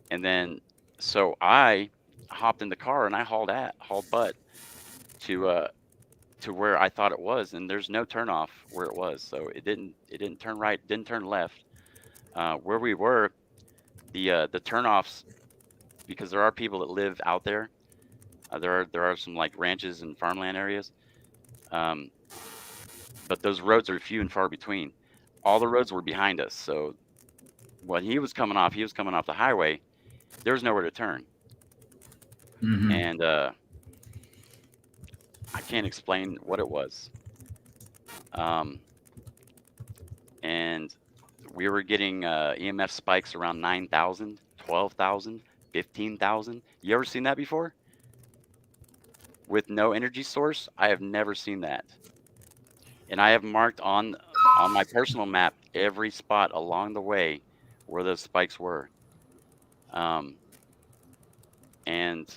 And then so I hopped in the car and I hauled butt to to where I thought it was, and there's no turnoff where it was, so it didn't turn right, didn't turn left. Where we were, the turnoffs, because there are people that live out there. There are some like ranches and farmland areas, um, but those roads are few and far between. All the roads were behind us, so when he was coming off the highway. There was nowhere to turn, Mm-hmm. and I can't explain what it was. Um, and we were getting EMF spikes around 9,000, 12,000, 15,000. You ever seen that before? With no energy source? I have never seen that. And I have marked on my personal map every spot along the way where those spikes were. Um, and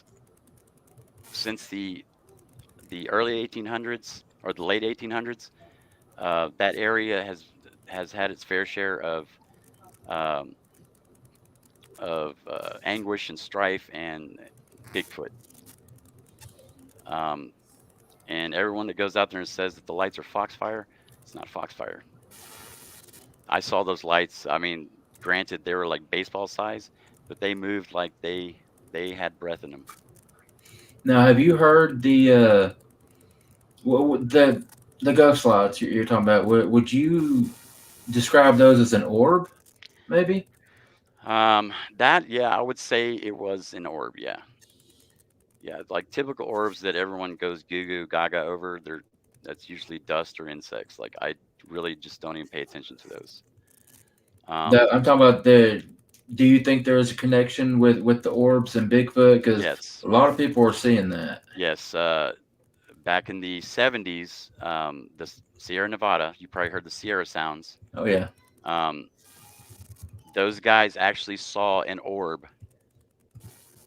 since the early 1800s or the late 1800s, that area has had its fair share um, of anguish and strife and Bigfoot. Um, and everyone that goes out there and says that the lights are foxfire, it's not foxfire. I saw those lights. granted, they were like baseball size, but they moved like they had breath in them. Now, have you heard the the ghost slides you're talking about? Would you describe those as an orb, maybe? That, yeah, I would say it was an orb. Yeah, yeah, like typical orbs that everyone goes goo goo gaga over. That's usually dust or insects. Like I really just don't even pay attention to those. I'm talking about the. Do you think there is a connection with the orbs and Bigfoot? Because Yes, a lot of people are seeing that. yes. Back in the 70s, Sierra Nevada, you probably heard the Sierra sounds. Oh yeah. Um, those guys actually saw an orb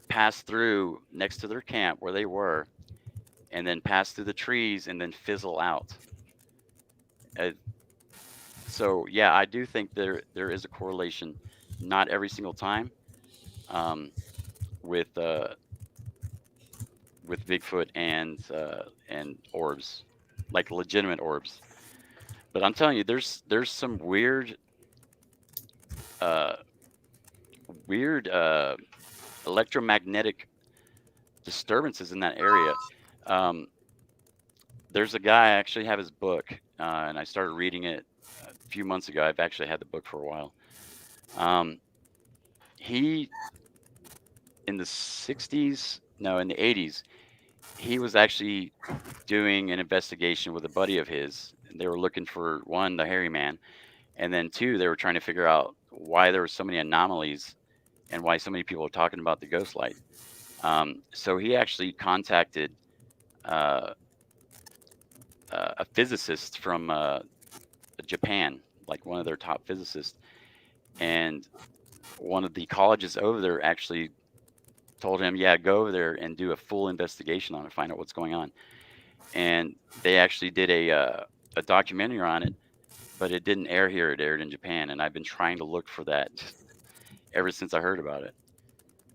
pass through next to their camp where they were, and then pass through the trees and then fizzle out. Uh, so yeah, I do think there is a correlation, not every single time, um, with Bigfoot and orbs, like legitimate orbs. But I'm telling you, there's some uh, weird electromagnetic disturbances in that area. Um, there's a guy, I actually have his book, and I started reading it a few months ago. I've actually had the book for a while. He in the 60s, no, in the 80s, he was actually doing an investigation with a buddy of his. And they were looking for, one, the hairy man, and then two, they were trying to figure out why there were so many anomalies and why so many people were talking about the ghost light. So he actually contacted uh, a physicist from Japan, like one of their top physicists, and one of the colleges over there actually told him, yeah, go over there and do a full investigation on it, find out what's going on. And they actually did a documentary on it, but it didn't air here. It aired in Japan, and I've been trying to look for that ever since I heard about it.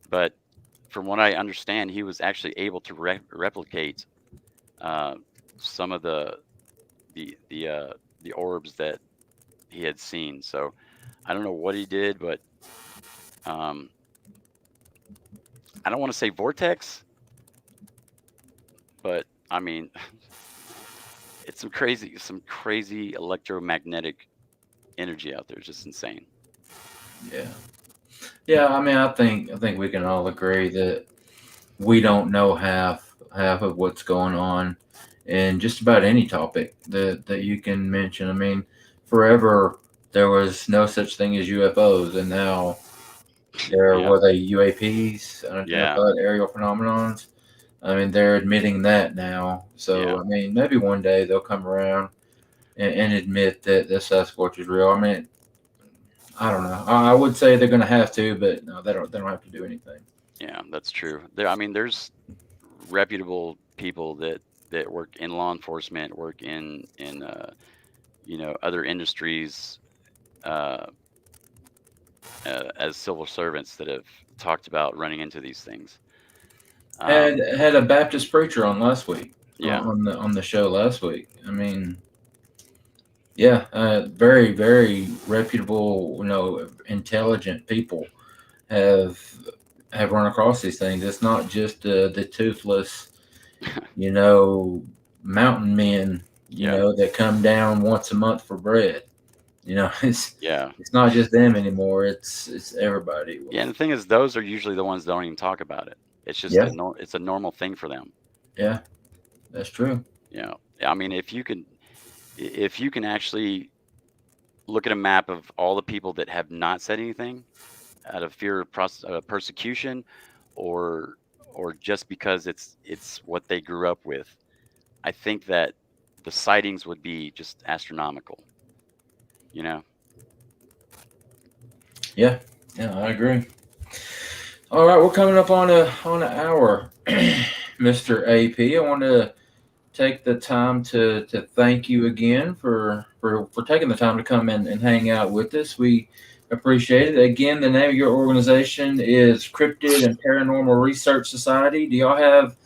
But from what I understand, he was actually able to replicate some of the orbs that he had seen. So I don't know what he did, but um, I don't want to say vortex, but I mean, it's some crazy electromagnetic energy out there. It's just insane. Yeah. Yeah. I mean, I think we can all agree that we don't know half of what's going on in just about any topic that you can mention. I mean, forever there was no such thing as UFOs, and now there Yeah, were they UAPs, yeah, unidentified aerial phenomenons. I mean, they're admitting that now. yeah. So I mean, maybe one day they'll come around and admit that the Sasquatch is real. I mean, I don't know. I would say they're going to have to, but no, they don't. They don't have to do anything. Yeah, that's true. I mean, there's reputable people that work in law enforcement, work in other industries, uh, as civil servants that have talked about running into these things. Had a Baptist preacher on last week Yeah, on the show last week. I mean, yeah, very very reputable, intelligent people have run across these things. It's not just the toothless, you know, mountain men, yeah, that come down once a month for bread. It's yeah, it's not just them anymore. It's everybody. yeah. And the thing is, those are usually the ones that don't even talk about it. It's just Yeah, it's a normal thing for them. yeah, that's true. I mean, if you can actually look at a map of all the people that have not said anything out of fear of persecution, or just because it's what they grew up with, I think that the sightings would be just astronomical. You know? Yeah, yeah, I agree. All right, we're coming up on an hour, Mr. AP. I want to take the time to thank you again for taking the time to come in and hang out with us. We appreciate it. Again, the name of your organization is Cryptid and Paranormal Research Society. Do y'all have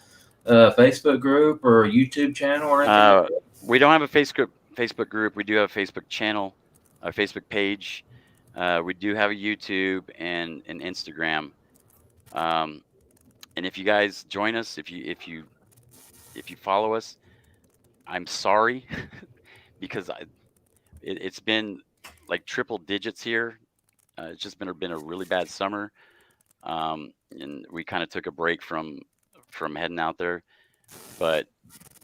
a Facebook group or a YouTube channel or anything like that? We don't have a Facebook group. We do have a Facebook channel, a Facebook page. We do have a YouTube and an Instagram. And if you guys join us, if you follow us, I'm sorry because it's been like triple digits here. It's just been a really bad summer, and we kind of took a break from heading out there. But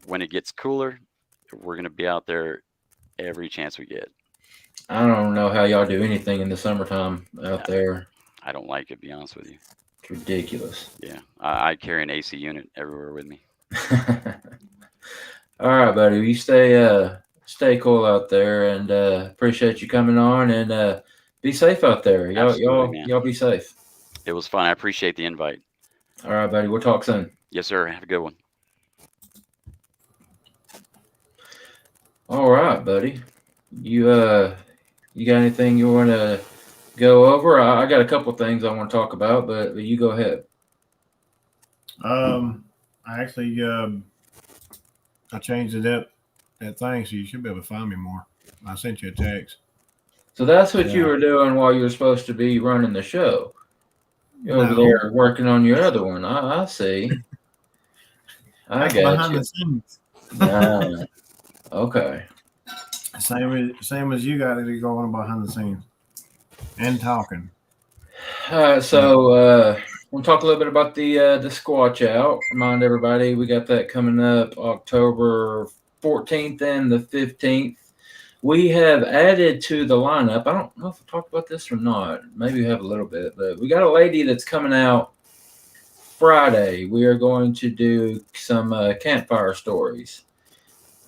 when it gets cooler, we're gonna be out there every chance we get. I don't know how y'all do anything in the summertime out there. I don't like it, to be honest with you. It's ridiculous. Yeah, I carry an AC unit everywhere with me. All right, buddy. You stay cool out there, and appreciate you coming on, and be safe out there. Y'all be safe. It was fun. I appreciate the invite. All right, buddy. We'll talk soon. Yes, sir. Have a good one. All right, buddy. You got anything you want to go over? I got a couple things I want to talk about, but you go ahead. I actually I changed it up that thing, so you should be able to find me more. I sent you a text. So that's what you were doing while you were supposed to be running the show. You're over there working on your other one. I see. I got behind you. The scenes. Okay. Same as you got to go on behind the scenes and talking. So we'll talk a little bit about the Squatch Out. Remind everybody we got that coming up October 14th and the 15th. We have added to the lineup. I don't know if we talked about this or not. Maybe we have a little bit, but we got a lady that's coming out Friday. We are going to do some campfire stories.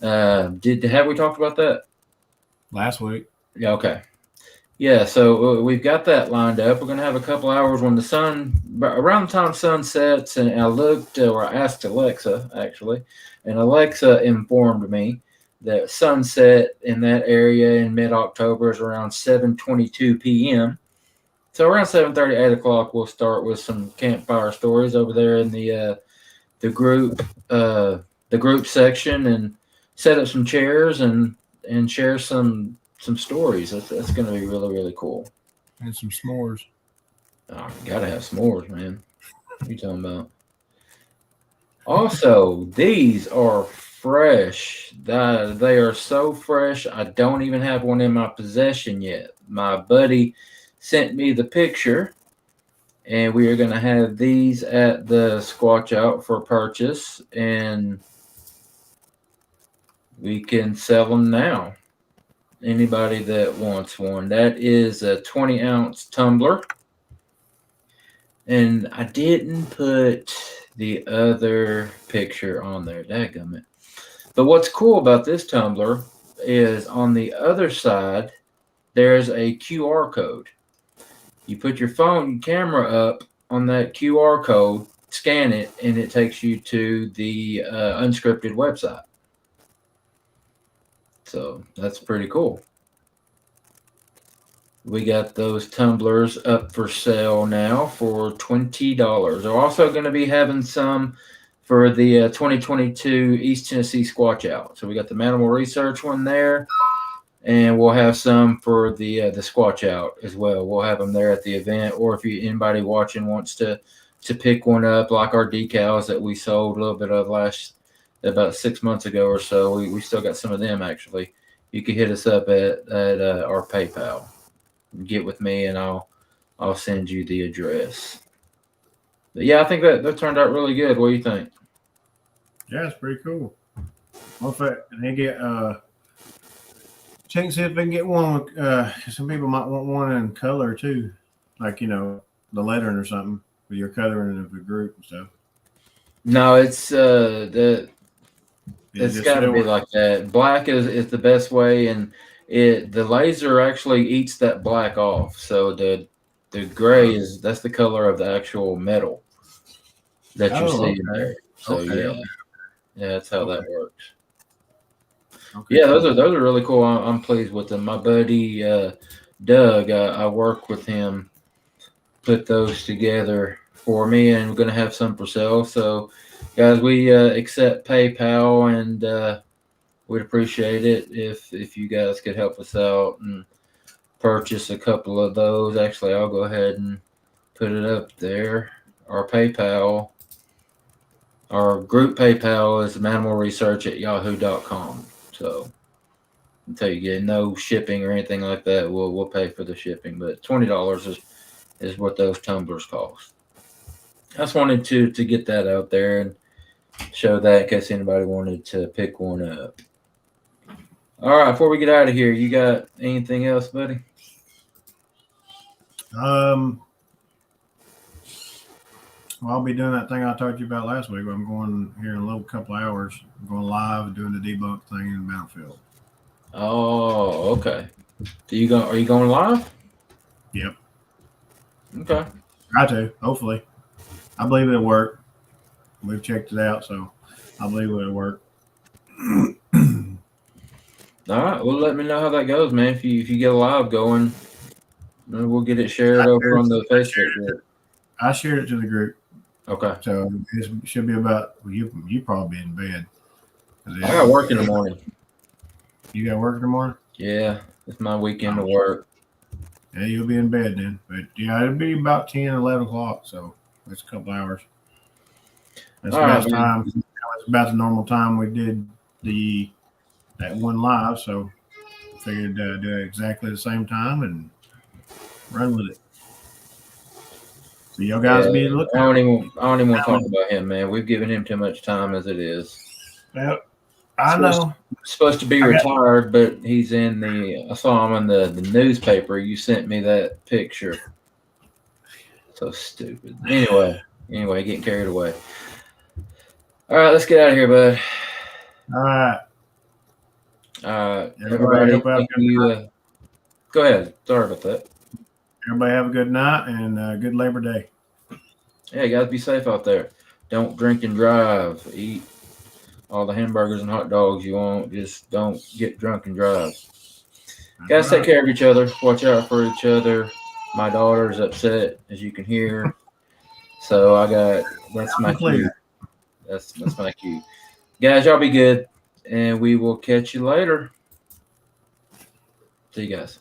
Have we talked about that last week? Yeah. Okay. Yeah. So we've got that lined up. We're going to have a couple hours when around the time sun sets, and I looked or I asked Alexa actually, and Alexa informed me that sunset in that area in mid-October is around 7:22 p.m. So around 7:30, 8 o'clock, we'll start with some campfire stories over there in the group section, and set up some chairs and share some stories. That's going to be really, really cool. And some s'mores. Oh, gotta have s'mores, man. What are you talking about? Also, these are fresh. They are so fresh. I don't even have one in my possession yet. My buddy sent me the picture, and we are going to have these at the Squatch Out for purchase, and we can sell them now. Anybody that wants one. That is a 20-ounce tumbler. And I didn't put the other picture on there. Dadgummit. But what's cool about this tumbler is on the other side, there's a QR code. You put your phone camera up on that QR code, scan it, and it takes you to the unscripted website. So that's pretty cool. We got those tumblers up for sale now for $20. We're also going to be having some for the 2022 East Tennessee Squatch Out. So we got the Mannimal Research one there, and we'll have some for the Squatch Out as well. We'll have them there at the event, or if anybody watching wants to pick one up, like our decals that we sold a little bit of about 6 months ago or so. We still got some of them actually. You can hit us up at our PayPal. Get with me, and I'll send you the address. But yeah, I think that turned out really good. What do you think? Yeah, it's pretty cool. Well, if they get check and see if they can get one with some people might want one in color too, like the lettering or something with your coloring of the group and stuff. No, it's it's got to be like that. Black is the best way, and the laser actually eats that black off. So the gray that's the color of the actual metal that you see in there. So yeah, that's how that works. Okay. Yeah, those are really cool. I'm pleased with them. My buddy Doug, I work with him, put those together for me, and we're going to have some for sale. So, guys, we accept PayPal, and we'd appreciate it if you guys could help us out and purchase a couple of those. Actually, I'll go ahead and put it up there. Our PayPal, our group PayPal is manimalresearch@yahoo.com. So until you get no shipping or anything like that, we'll pay for the shipping. But $20 is what those tumblers cost. I just wanted to get that out there and show that in case anybody wanted to pick one up. All right, before we get out of here, you got anything else, buddy? Well, I'll be doing that thing I talked to you about last week. I'm going here in a little couple of hours. I'm going live and doing the debunk thing in the Mountfield. Oh, okay. Are you going live? Yep. Okay. Try to, hopefully. I believe it'll work. We've checked it out, so I believe it'll work. All right. Well, let me know how that goes, man. If you get a live going, we'll get it shared over on the Facebook group. I shared it to the group. Okay. So it should be about, well, you probably be in bed. I got work in the morning. You got work in the morning? Yeah. It's my weekend to work. Yeah, you'll be in bed then. But yeah, it'll be about 10, 11 o'clock. So it's a couple hours. That's about time. It's about the normal time we did that one live. So I figured do it exactly the same time and run with it. So y'all guys be looking. I don't even want to talk about him, man. We've given him too much time as it is. Yep. I know. Supposed to be retired, but he's in I saw him in the newspaper. You sent me that picture. So stupid. Anyway, getting carried away. All right, let's get out of here, bud. All right. Everybody thank you. Go ahead. Sorry about that. Everybody have a good night and good Labor Day. Yeah, guys, be safe out there. Don't drink and drive. Eat all the hamburgers and hot dogs you want. Just don't get drunk and drive. Guys, take care of each other. Watch out for each other. My daughter's upset, as you can hear. So that's my cue. That's my cue. Guys, y'all be good, and we will catch you later. See you guys.